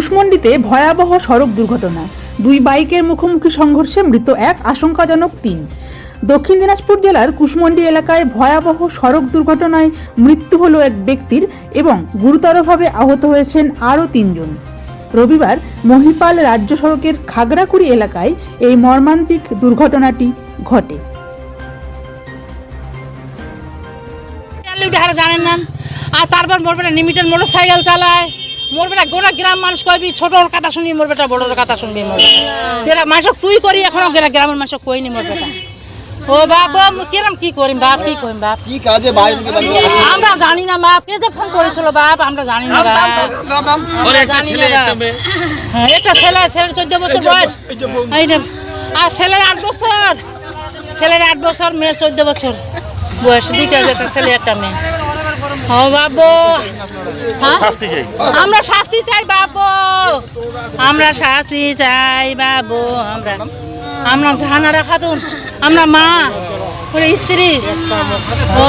কুশমন্ডিতে ভয়াবহ সড়ক দুর্ঘটনা, দুই বাইকের মুখোমুখি সংঘর্ষে মৃত এক, আশঙ্কাজনক ৩। দক্ষিণ দিনাজপুর জেলার কুশমন্ডি এলাকায় ভয়াবহ সড়ক দুর্ঘটনায় মৃত্যু হল এক ব্যক্তির এবং গুরুতরভাবে আহত হয়েছেন আরও ৩ জন। রবিবার মহিপাল রাজ্য সড়কের খাগড়াকুড়ি এলাকায় এই মর্মান্তিক দুর্ঘটনাটি ঘটে। জানেন না, আর তারপর মোর বেটা লিমিটেড মোটর সাইকেল চালায়। মোর বেটা গোটা গ্রাম মানুষ কইবি ছোটর কথা শুনবি, মোর বেটা বড়র কথা শুনবি। মোর যেটা মানুষ তুই করি এখনো গ্রামের মানুষ কইনি মোর বেটা। ও বাবা কিরম কি করিম বাপ, কি করিম বাপ, কি কাজে বাইরে থেকে বাড়ি আমরা জানি না বাপ। কে যে ফোন করেছিল বাপ আমরা জানি না বাপ। হ্যাঁ, একটা ছেলে 14 বছর বয়স, আর ছেলের 8 বছর, ছেলের 8 বছর, মেয়ের 14 বছর বয়স। দুইটা একটা ছেলে একটা মেয়ে। ও বাবু আমরা শাস্তি চাই বাবু, আমরা শাস্তি চাই বাবু। আমরা জাহানারা খাতুন, আমরা মা, স্ত্রী। ও